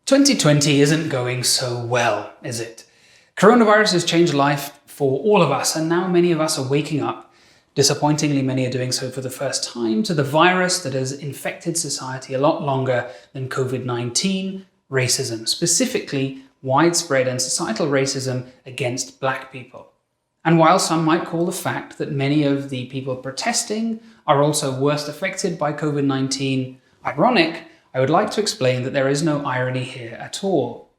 2020 isn't going so well, is it? Coronavirus has changed life for all of us, and now many of us are waking up. Disappointingly, many are doing so for the first time to the virus that has infected society a lot longer than COVID-19, racism, specifically widespread and societal racism against Black people. And while some might call the fact that many of the people protesting are also worst affected by COVID-19 ironic, I would like to explain that there is no irony here at all.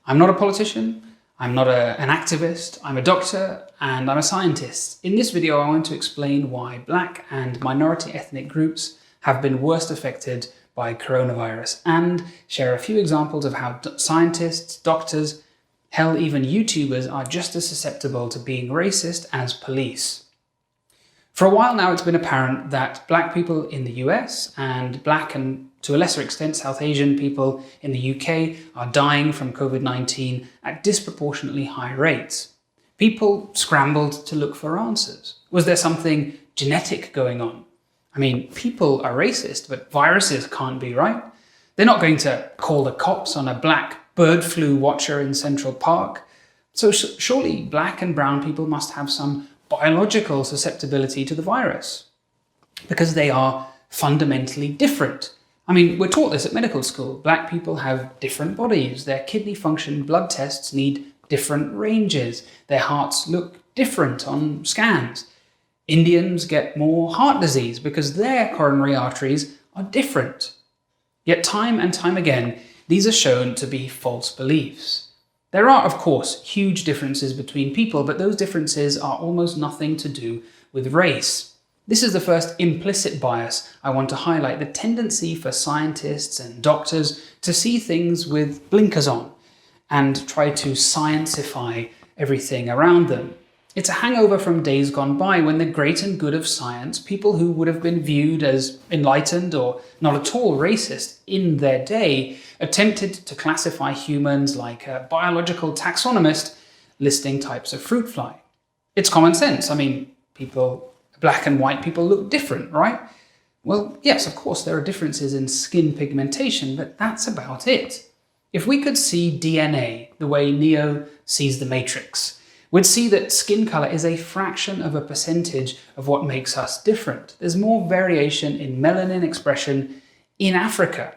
I'm not a politician, I'm not an activist, I'm a doctor, and I'm a scientist. In this video, I want to explain why Black and minority ethnic groups have been worst affected by coronavirus and share a few examples of how scientists, doctors, hell, even YouTubers are just as susceptible to being racist as police. For a while now, it's been apparent that Black people in the US and Black and to a lesser extent South Asian people in the UK are dying from COVID-19 at disproportionately high rates. People scrambled to look for answers. Was there something genetic going on? I mean, people are racist, but viruses can't be, right? They're not going to call the cops on a Black bird flu watcher in Central Park. So surely Black and brown people must have some biological susceptibility to the virus because they are fundamentally different. I mean, we're taught this at medical school. Black people have different bodies. Their kidney function blood tests need different ranges. Their hearts look different on scans. Indians get more heart disease because their coronary arteries are different. Yet time and time again, these are shown to be false beliefs. There are, of course, huge differences between people, but those differences are almost nothing to do with race. This is the first implicit bias I want to highlight, the tendency for scientists and doctors to see things with blinkers on and try to sciencify everything around them. It's a hangover from days gone by when the great and good of science, people who would have been viewed as enlightened or not at all racist in their day, attempted to classify humans like a biological taxonomist listing types of fruit fly. It's common sense. I mean, Black and white people look different, right? Well, yes, of course, there are differences in skin pigmentation, but that's about it. If we could see DNA the way Neo sees the Matrix, we'd see that skin color is a fraction of a percentage of what makes us different. There's more variation in melanin expression in Africa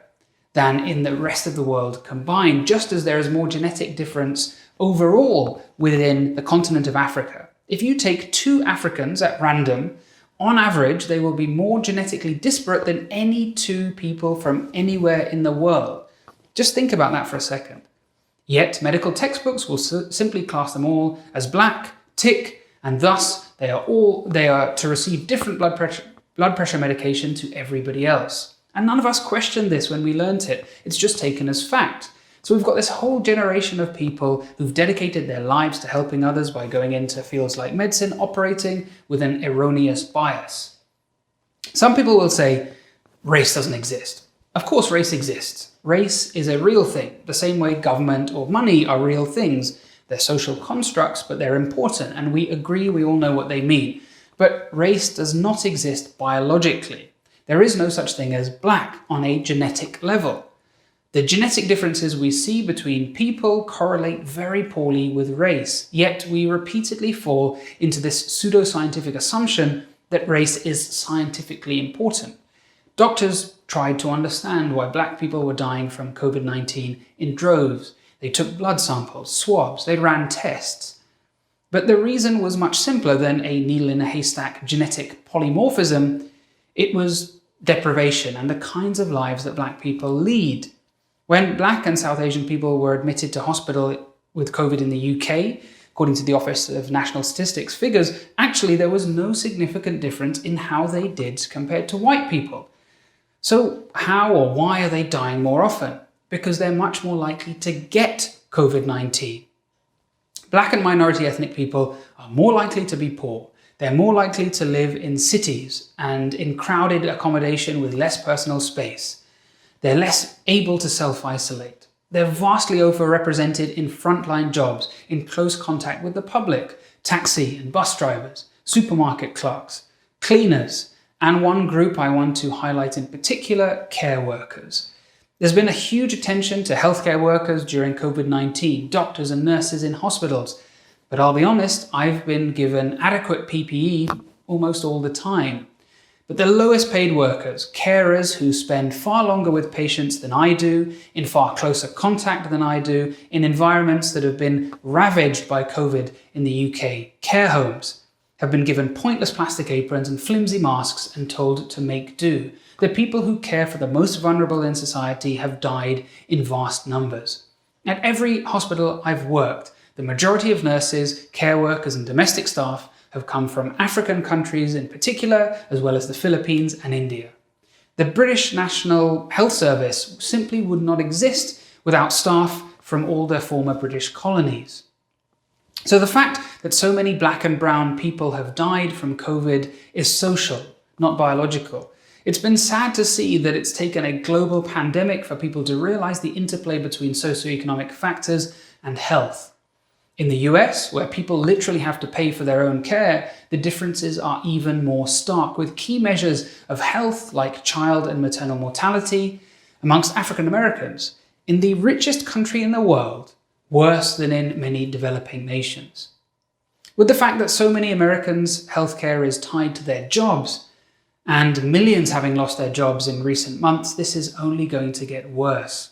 than in the rest of the world combined, just as there is more genetic difference overall within the continent of Africa. If you take two Africans at random, on average, they will be more genetically disparate than any two people from anywhere in the world. Just think about that for a second. Yet medical textbooks will simply class them all as Black, tick, and thus they are to receive different blood pressure medication to everybody else. And none of us questioned this when we learnt it. It's just taken as fact. So we've got this whole generation of people who've dedicated their lives to helping others by going into fields like medicine, operating with an erroneous bias. Some people will say race doesn't exist. Of course race exists. Race is a real thing, the same way government or money are real things. They're social constructs, but they're important, and we agree, we all know what they mean. But race does not exist biologically. There is no such thing as Black on a genetic level. The genetic differences we see between people correlate very poorly with race, yet we repeatedly fall into this pseudoscientific assumption that race is scientifically important. Doctors tried to understand why Black people were dying from COVID-19 in droves. They took blood samples, swabs, they ran tests. But the reason was much simpler than a needle in a haystack genetic polymorphism. It was deprivation and the kinds of lives that Black people lead. When Black and South Asian people were admitted to hospital with COVID in the UK, according to the Office of National Statistics figures, actually there was no significant difference in how they did compared to white people. So how or why are they dying more often? Because they're much more likely to get COVID-19. Black and minority ethnic people are more likely to be poor. They're more likely to live in cities and in crowded accommodation with less personal space. They're less able to self-isolate. They're vastly overrepresented in frontline jobs, in close contact with the public, taxi and bus drivers, supermarket clerks, cleaners, and one group I want to highlight in particular, care workers. There's been a huge attention to healthcare workers during COVID-19, doctors and nurses in hospitals. But I'll be honest, I've been given adequate PPE almost all the time. But the lowest paid workers, carers who spend far longer with patients than I do, in far closer contact than I do, in environments that have been ravaged by COVID in the UK, care homes, have been given pointless plastic aprons and flimsy masks and told to make do. The people who care for the most vulnerable in society have died in vast numbers. At every hospital I've worked, the majority of nurses, care workers and domestic staff have come from African countries in particular, as well as the Philippines and India. The British National Health Service simply would not exist without staff from all their former British colonies. So the fact that so many black and brown people have died from COVID is social, not biological. It's been sad to see that it's taken a global pandemic for people to realize the interplay between socioeconomic factors and health. In the US, where people literally have to pay for their own care, the differences are even more stark, with key measures of health like child and maternal mortality amongst African Americans in the richest country in the world worse than in many developing nations. With the fact that so many Americans' healthcare is tied to their jobs, and millions having lost their jobs in recent months, this is only going to get worse.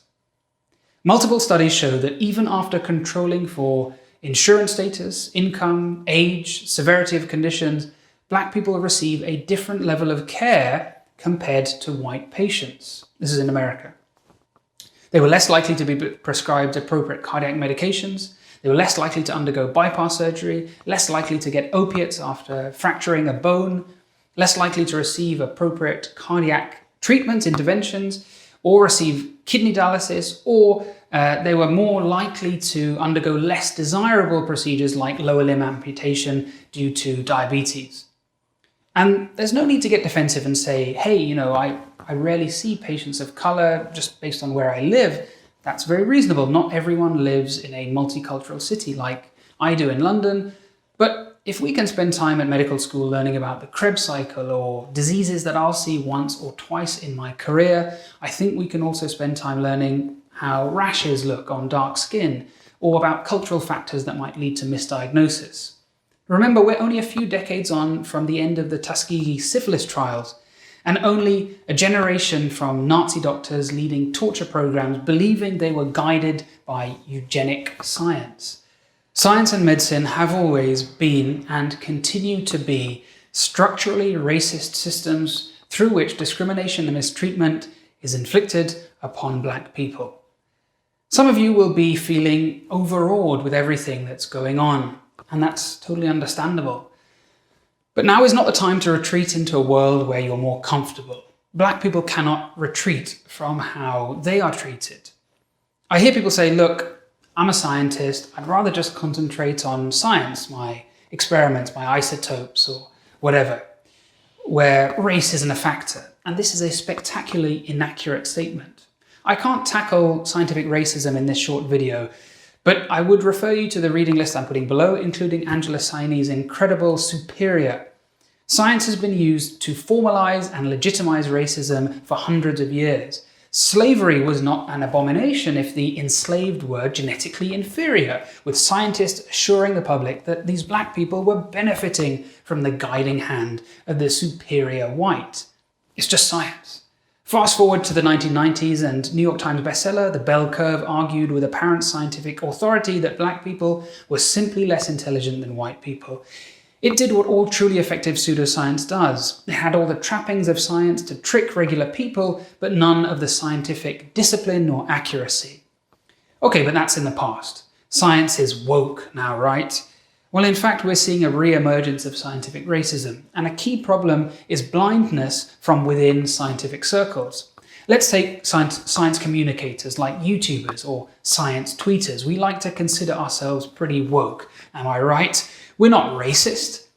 Multiple studies show that even after controlling for insurance status, income, age, severity of conditions, black people receive a different level of care compared to white patients. This is in America. They were less likely to be prescribed appropriate cardiac medications. They were less likely to undergo bypass surgery, less likely to get opiates after fracturing a bone, less likely to receive appropriate cardiac treatment interventions, or receive kidney dialysis, or they were more likely to undergo less desirable procedures like lower limb amputation due to diabetes. And there's no need to get defensive and say, hey, I rarely see patients of color just based on where I live. That's very reasonable. Not everyone lives in a multicultural city like I do in London. But if we can spend time at medical school learning about the Krebs cycle or diseases that I'll see once or twice in my career, I think we can also spend time learning how rashes look on dark skin, or about cultural factors that might lead to misdiagnosis. Remember, we're only a few decades on from the end of the Tuskegee syphilis trials, and only a generation from Nazi doctors leading torture programs believing they were guided by eugenic science. Science and medicine have always been and continue to be structurally racist systems through which discrimination and mistreatment is inflicted upon black people. Some of you will be feeling overawed with everything that's going on, and that's totally understandable. But now is not the time to retreat into a world where you're more comfortable. Black people cannot retreat from how they are treated. I hear people say, look, I'm a scientist, I'd rather just concentrate on science, my experiments, my isotopes, or whatever, where race isn't a factor. And this is a spectacularly inaccurate statement. I can't tackle scientific racism in this short video, but I would refer you to the reading list I'm putting below, including Angela Saine's incredible Superior. Science has been used to formalize and legitimize racism for hundreds of years. Slavery was not an abomination if the enslaved were genetically inferior, with scientists assuring the public that these black people were benefiting from the guiding hand of the superior white. It's just science. Fast forward to the 1990s and New York Times bestseller, The Bell Curve argued with apparent scientific authority that black people were simply less intelligent than white people. It did what all truly effective pseudoscience does. It had all the trappings of science to trick regular people, but none of the scientific discipline or accuracy. Okay, but that's in the past. Science is woke now, right? Well, in fact, we're seeing a re-emergence of scientific racism, and a key problem is blindness from within scientific circles. Let's take science communicators like YouTubers or science tweeters. We like to consider ourselves pretty woke, am I right? We're not racist.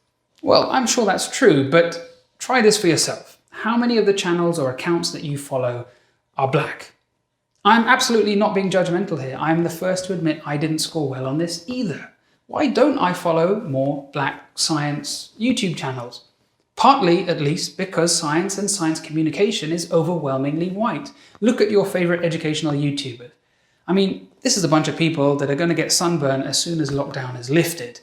Well, I'm sure that's true, but try this for yourself. How many of the channels or accounts that you follow are black? I'm absolutely not being judgmental here. I'm the first to admit I didn't score well on this either. Why don't I follow more black science YouTube channels? Partly, at least, because science and science communication is overwhelmingly white. Look at your favorite educational YouTuber. I mean, this is a bunch of people that are going to get sunburn as soon as lockdown is lifted.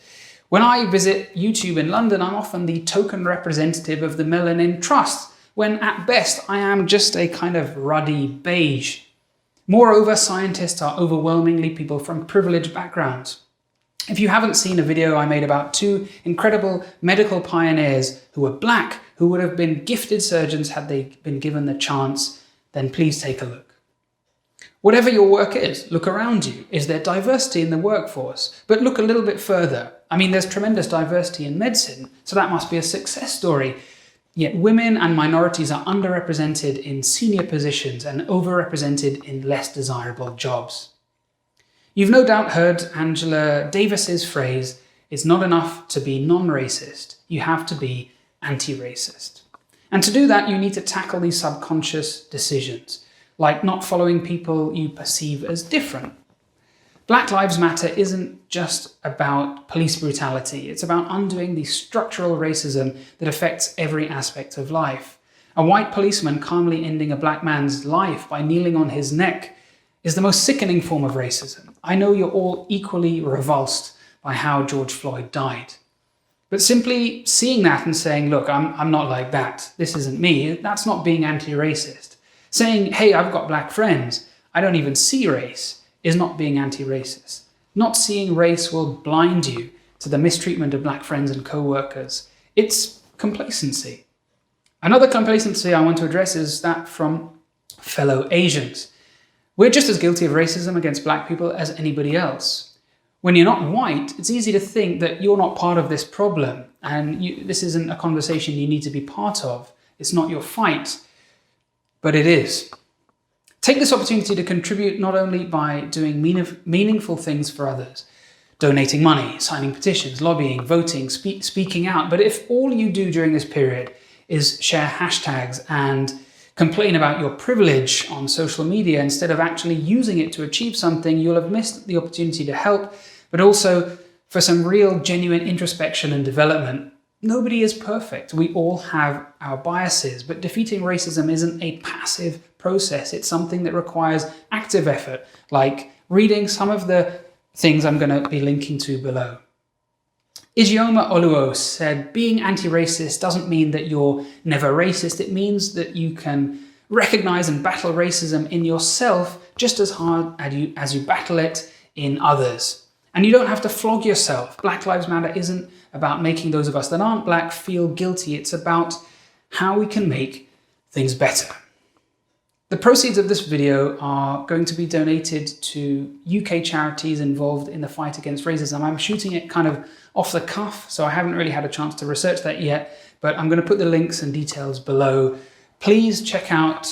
When I visit YouTube in London, I'm often the token representative of the Melanin Trust, when at best I am just a kind of ruddy beige. Moreover, scientists are overwhelmingly people from privileged backgrounds. If you haven't seen a video I made about two incredible medical pioneers who were black, who would have been gifted surgeons had they been given the chance, then please take a look. Whatever your work is, look around you. Is there diversity in the workforce? But look a little bit further. I mean, there's tremendous diversity in medicine, so that must be a success story. Yet women and minorities are underrepresented in senior positions and overrepresented in less desirable jobs. You've no doubt heard Angela Davis's phrase, "It's not enough to be non-racist, you have to be anti-racist." And to do that, you need to tackle these subconscious decisions, like not following people you perceive as different. Black Lives Matter isn't just about police brutality, it's about undoing the structural racism that affects every aspect of life. A white policeman calmly ending a black man's life by kneeling on his neck is the most sickening form of racism. I know you're all equally revulsed by how George Floyd died. But simply seeing that and saying, look, I'm not like that, this isn't me, that's not being anti-racist. Saying, hey, I've got black friends, I don't even see race, is not being anti-racist. Not seeing race will blind you to the mistreatment of black friends and co-workers. It's complacency. Another complacency I want to address is that from fellow Asians. We're just as guilty of racism against black people as anybody else. When you're not white, it's easy to think that you're not part of this problem and this isn't a conversation you need to be part of. It's not your fight, but it is. Take this opportunity to contribute not only by doing meaningful things for others, donating money, signing petitions, lobbying, voting, speaking out, but if all you do during this period is share hashtags and complain about your privilege on social media instead of actually using it to achieve something, you'll have missed the opportunity to help, but also for some real genuine introspection and development. Nobody is perfect. We all have our biases, but defeating racism isn't a passive process. It's something that requires active effort, like reading some of the things I'm going to be linking to below. Ijeoma Oluo said, being anti-racist doesn't mean that you're never racist. It means that you can recognize and battle racism in yourself just as hard as you battle it in others. And you don't have to flog yourself. Black Lives Matter isn't about making those of us that aren't black feel guilty. It's about how we can make things better. The proceeds of this video are going to be donated to UK charities involved in the fight against racism. I'm shooting it kind of off the cuff, so I haven't really had a chance to research that yet, but I'm going to put the links and details below. Please check out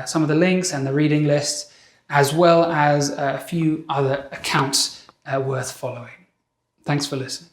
some of the links and the reading list, as well as a few other accounts worth following. Thanks for listening.